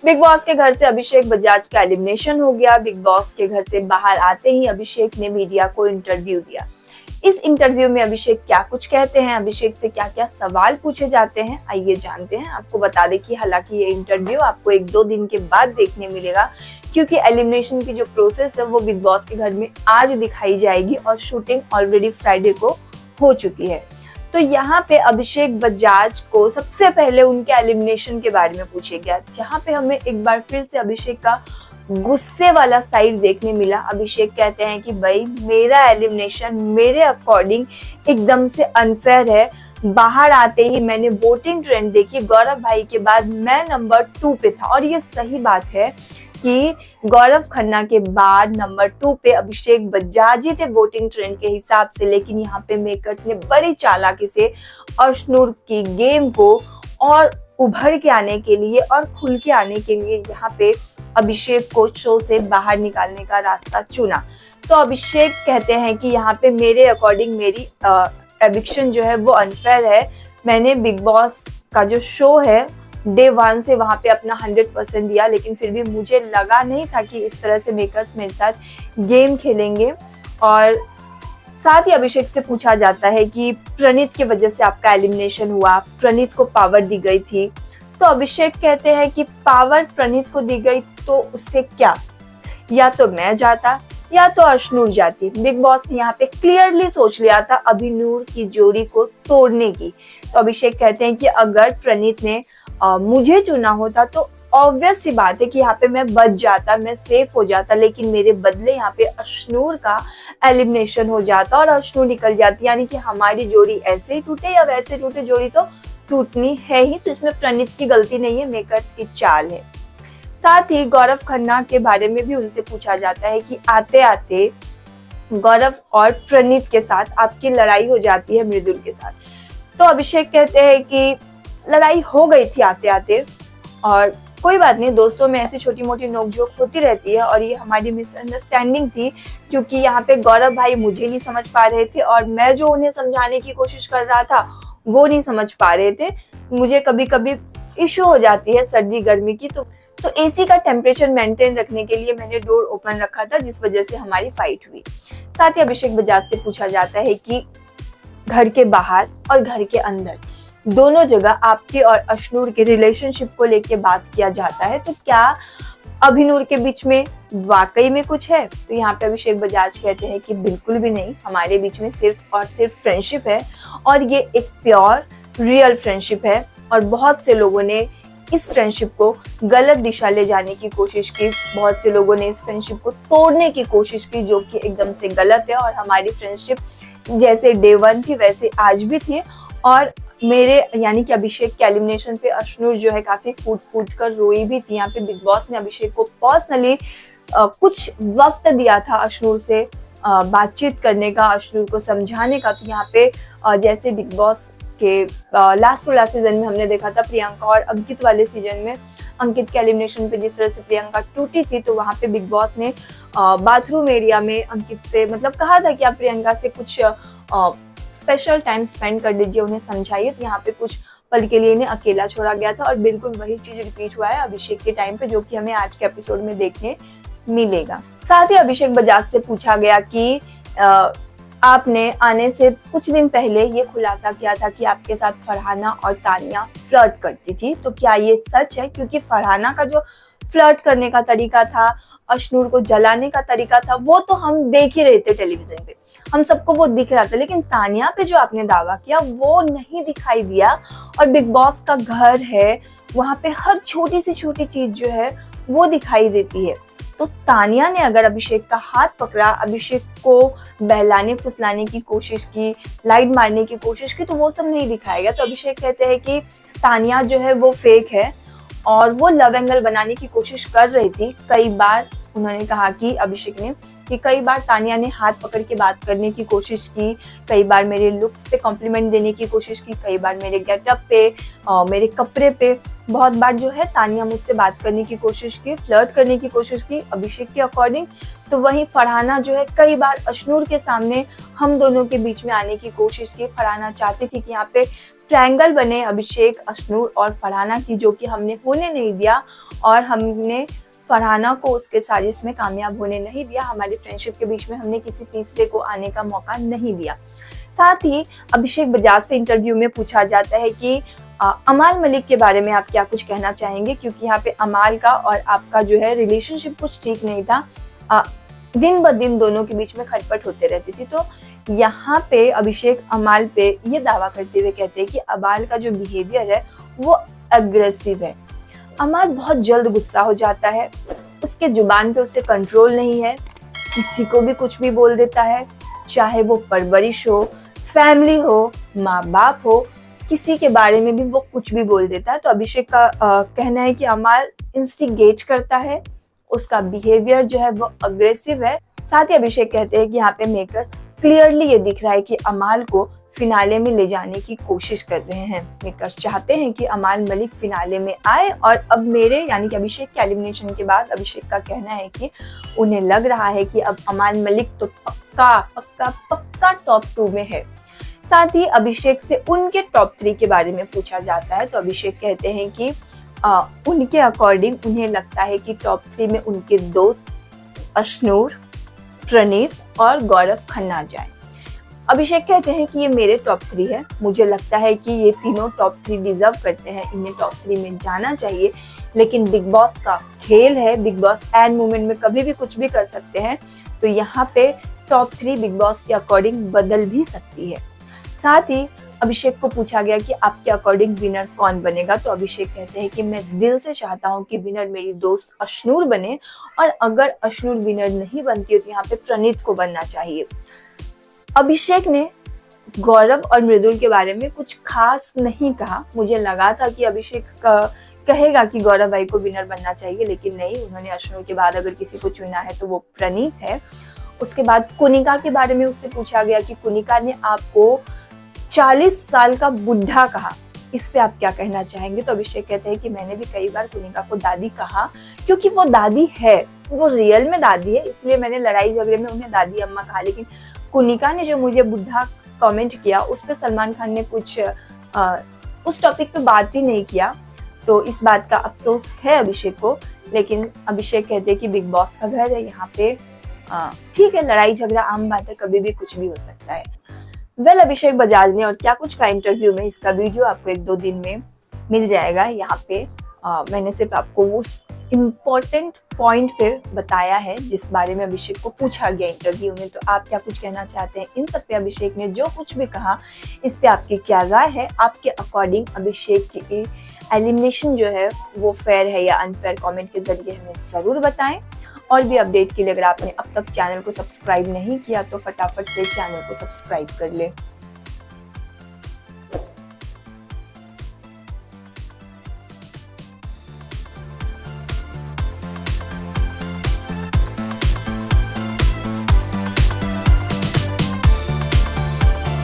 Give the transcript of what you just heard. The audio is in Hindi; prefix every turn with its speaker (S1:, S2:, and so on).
S1: बिग बॉस के घर से अभिषेक बजाज का एलिमिनेशन हो गया। बिग बॉस के घर से बाहर आते ही अभिषेक ने मीडिया को इंटरव्यू दिया। इस इंटरव्यू में अभिषेक क्या कुछ कहते हैं, अभिषेक से क्या क्या सवाल पूछे जाते हैं, आइए जानते हैं। आपको बता दें कि हालांकि ये इंटरव्यू आपको 1-2 दिन के बाद देखने मिलेगा, क्योंकि एलिमिनेशन की जो प्रोसेस है वो बिग बॉस के घर में आज दिखाई जाएगी और शूटिंग ऑलरेडी फ्राइडे को हो चुकी है। तो यहाँ पे अभिषेक बजाज को सबसे पहले उनके एलिमिनेशन के बारे में पूछा गया, जहाँ पे हमें एक बार फिर से अभिषेक का गुस्से वाला साइड देखने मिला। अभिषेक कहते हैं कि भाई मेरा एलिमिनेशन मेरे अकॉर्डिंग एकदम से अनफेयर है। बाहर आते ही मैंने वोटिंग ट्रेंड देखी, गौरव भाई के बाद मैं नंबर 2 पे था। और ये सही बात है कि गौरव खन्ना के बाद नंबर 2 पे अभिषेक बजाज ही थे वोटिंग ट्रेंड के हिसाब से। लेकिन यहाँ पे मेकर्स ने बड़ी चालाकी से अशनूर की गेम को और उभर के आने के लिए और खुल के आने के लिए यहाँ पे अभिषेक को शो से बाहर निकालने का रास्ता चुना। तो अभिषेक कहते हैं कि यहाँ पे मेरे अकॉर्डिंग मेरी एविक्शन जो है वो अनफेयर है। मैंने बिग बॉस का जो शो है डे 1 से वहां पे अपना 100% दिया, लेकिन फिर भी मुझे लगा नहीं था कि इस तरह से मेकर्स मेरे साथ गेम खेलेंगे। और साथ ही अभिषेक से पूछा जाता है कि प्रणीत की वजह से आपका एलिमिनेशन हुआ, प्रणीत को पावर दी गई थी। तो अभिषेक कहते हैं कि पावर प्रणीत को दी गई तो उससे क्या, या तो मैं जाता या तो अशनूर जाती। बिग बॉस ने यहाँ पे क्लियरली सोच लिया था अभिनूर की जोड़ी को तोड़ने की। तो अभिषेक कहते हैं कि अगर प्रणीत ने मुझे चुना होता तो ऑब्वियस सी बात है कि यहाँ पे मैं बच जाता, मैं सेफ हो जाता, लेकिन मेरे बदले यहाँ पे अशनूर का एलिमिनेशन हो जाता और अशनूर निकल जाती। यानी कि हमारी जोड़ी ऐसे ही टूटे या वैसे टूटे, जोड़ी तो टूटनी है ही। तो इसमें प्रणीत की गलती नहीं है, मेकर्स की चाल है। साथ ही गौरव खन्ना के बारे में भी उनसे पूछा जाता है कि आते आते गौरव और प्रणीत के साथ आपकी लड़ाई हो जाती है मृदुल के साथ। तो अभिषेक कहते हैं कि लड़ाई हो गई थी आते आते, और कोई बात नहीं, दोस्तों में ऐसी छोटी मोटी नोकझोंक होती रहती है और ये हमारी मिसअंडरस्टैंडिंग थी, क्योंकि यहाँ पे गौरव भाई मुझे नहीं समझ पा रहे थे और मैं जो उन्हें समझाने की कोशिश कर रहा था वो नहीं समझ पा रहे थे। मुझे कभी कभी इश्यू हो जाती है सर्दी गर्मी की, तो एसी का टेम्परेचर मेंटेन रखने के लिए मैंने डोर ओपन रखा था, जिस वजह से हमारी फाइट हुई। साथ ही अभिषेक बजाज से पूछा जाता है कि घर के बाहर और घर के अंदर दोनों जगह आपके और अशनूर के रिलेशनशिप को लेके बात किया जाता है, तो क्या अभिनूर के बीच में वाकई में कुछ है? तो यहाँ पे अभिषेक बजाज कहते हैं कि बिल्कुल भी नहीं, हमारे बीच में सिर्फ और सिर्फ फ्रेंडशिप है और ये एक प्योर रियल फ्रेंडशिप है। और बहुत से लोगों ने इस फ्रेंडशिप को गलत दिशा ले जाने की कोशिश की, बहुत से लोगों ने इस फ्रेंडशिप को तोड़ने की कोशिश की, जो कि एकदम से गलत है। और हमारी फ्रेंडशिप जैसे डे 1 थी वैसे आज भी थी। और मेरे यानी कि अभिषेक के एलिमिनेशन पे अशनूर जो है काफी फूट कर रोई भी थी। यहाँ पे बिग बॉस ने अभिषेक को पर्सनली कुछ वक्त दिया था अशनूर से बातचीत करने का, अशनूर को समझाने का। तो यहाँ पे जैसे बिग बॉस के लास्ट टू लास्ट सीजन में हमने देखा था प्रियंका और अंकित वाले सीजन में, अंकित के एलिमिनेशन पे जिस तरह से प्रियंका टूटी थी, तो वहाँ पे बिग बॉस ने बाथरूम एरिया में अंकित से मतलब कहा था कि आप प्रियंका से कुछ स्पेशल टाइम स्पेंड कर दीजिए, उन्हें समझाइए। तो यहाँ पे कुछ पल के लिए इन्हें अकेला छोड़ा गया था और बिल्कुल वही चीज रिपीट हुआ है अभिषेक के टाइम पे, जो कि हमें आज के एपिसोड में देखने मिलेगा। साथ ही अभिषेक बजाज से पूछा गया कि आपने आने से कुछ दिन पहले ये खुलासा किया था कि आपके साथ फरहाना और तानिया फ्लर्ट करती थी, तो क्या ये सच है? क्योंकि फरहाना का जो फ्लर्ट करने का तरीका था, अशनूर को जलाने का तरीका था, वो तो हम देख ही रहे थे टेलीविजन पे, हम सबको वो दिख रहा था। लेकिन तानिया पे जो आपने दावा किया वो नहीं दिखाई दिया। और बिग बॉस का घर है, वहां पे हर छोटी सी छोटी चीज जो है वो दिखाई देती है। तो तानिया ने अगर अभिषेक का हाथ पकड़ा, अभिषेक को बहलाने फुसलाने की कोशिश की, लाइट मारने की कोशिश की, तो वो सब नहीं दिखाया गया। तो अभिषेक कहते हैं कि तानिया जो है वो फेक है और वो लव एंगल बनाने की कोशिश कर रही थी। कई बार उन्होंने कहा कि अभिषेक ने कि कई बार तानिया ने हाथ पकड़ के बात करने की कोशिश की, कई बार मेरे लुक्स पे कॉम्प्लीमेंट देने की कोशिश की, कई बार मेरे गेटअप पे, मेरे कपड़े पे बहुत बार जो है तानिया मुझसे बात करने की कोशिश की, फ्लर्ट करने की कोशिश की अभिषेक के अकॉर्डिंग। तो वहीं फरहाना जो है कई बार अशनूर के सामने हम दोनों के बीच में आने की कोशिश की। फरहाना चाहती थी कि यहाँ पे ट्रायंगल बने अभिषेक, अशनूर और फरहाना की, जो कि हमने होने नहीं दिया और हमने फरहाना को उसके साजिश में कामयाब होने नहीं दिया। हमारी फ्रेंडशिप के बीच में हमने किसी तीसरे को आने का मौका नहीं दिया। साथ ही अभिषेक बजाज से इंटरव्यू में पूछा जाता है कि अमाल मलिक के बारे में आप क्या कुछ कहना चाहेंगे, क्योंकि यहाँ पे अमाल का और आपका जो है रिलेशनशिप कुछ ठीक नहीं था। दिन ब दिन दोनों के बीच में खटपट होते रहती थी। तो यहाँ पे अभिषेक अमाल पे ये दावा करते हुए कहते हैं कि अमाल का जो बिहेवियर है वो अग्रेसिव है। अमाल बहुत जल्द गुस्सा हो जाता है, उसके जुबान पे उससे कंट्रोल नहीं है, किसी को भी कुछ भी बोल देता है, चाहे वो परवरिश हो, फैमिली हो, माँ बाप हो, किसी के बारे में भी वो कुछ भी बोल देता है। तो अभिषेक का कहना है कि अमाल इंस्टिगेट करता है, उसका बिहेवियर जो है वो अग्रेसिव है। साथ ही अभिषेक कहते हैं कि यहाँ पे मेकर्स क्लियरली ये दिख रहा है कि अमाल को फिनाले में ले जाने की कोशिश कर रहे हैं। मेकर्स चाहते हैं कि अमाल मलिक फिनाले में आए और अब मेरे यानी कि अभिषेक के एलिमिनेशन के बाद अभिषेक का कहना है कि उन्हें लग रहा है कि अब अमाल मलिक तो पक्का टॉप 2 में है। साथ ही अभिषेक से उनके टॉप 3 के बारे में पूछा जाता है तो अभिषेक कहते हैं कि उनके अकॉर्डिंग उन्हें लगता है कि टॉप 3 में उनके दोस्त अशनूर, प्रणीत और गौरव खन्ना जाए। अभिषेक कहते हैं कि ये मेरे टॉप 3 है, मुझे लगता है कि ये तीनों टॉप 3 डिजर्व करते हैं, इन्हें टॉप 3 में जाना चाहिए। लेकिन बिग बॉस का खेल है, बिग बॉस एंड मोमेंट में कभी भी कुछ भी कर सकते हैं, तो यहाँ पे टॉप 3 बिग बॉस के अकॉर्डिंग बदल भी सकती है। साथ ही अभिषेक को पूछा गया कि आपके अकॉर्डिंग विनर कौन बनेगा, तो अभिषेक कहते हैं कि मैं दिल से चाहता हूं कि विनर मेरी दोस्त अशनूर बने, और अगर अशनूर विनर नहीं बनती है तो यहाँ पे प्रणीत को बनना चाहिए। अभिषेक ने गौरव और मृदुल के बारे में कुछ खास नहीं कहा। मुझे लगा था कि अभिषेक कहेगा कि गौरव भाई को विनर बनना चाहिए, लेकिन नहीं, उन्होंने अशनूर के बाद अगर किसी को चुना है तो वो प्रणीत है। उसके बाद कुनिका के बारे में उससे पूछा गया कि कुनिका ने आपको 40 साल का बुढ़ा कहा, इस पे आप क्या कहना चाहेंगे। तो अभिषेक कहते हैं कि मैंने भी कई बार कुनिका को दादी कहा, क्योंकि वो दादी है, वो रियल में दादी है, इसलिए मैंने लड़ाई झगड़े में उन्हें दादी अम्मा कहा। लेकिन कुनिका ने जो मुझे बुढ़ा कमेंट किया उस पर सलमान खान ने कुछ उस टॉपिक पे बात ही नहीं किया, तो इस बात का अफसोस है अभिषेक को। लेकिन अभिषेक कहते हैं कि बिग बॉस का घर है, यहाँ पे ठीक है, लड़ाई झगड़ा आम बात है, कभी भी कुछ भी हो सकता है। वेल, अभिषेक बजाज ने और क्या कुछ का इंटरव्यू में, इसका वीडियो आपको 1-2 दिन में मिल जाएगा। यहाँ पे मैंने सिर्फ आपको वो इम्पोर्टेंट पॉइंट पे बताया है जिस बारे में अभिषेक को पूछा गया इंटरव्यू में। तो आप क्या कुछ कहना चाहते हैं इन सब पे? अभिषेक ने जो कुछ भी कहा इस पे आपकी क्या राय है? आपके अकॉर्डिंग अभिषेक की एलिमिनेशन जो है वो फेयर है या अनफेयर, कमेंट के जरिए हमें ज़रूर बताएं। और भी अपडेट के लिए अगर आपने अब तक चैनल को सब्सक्राइब नहीं किया तो फटाफट से चैनल को सब्सक्राइब कर लें।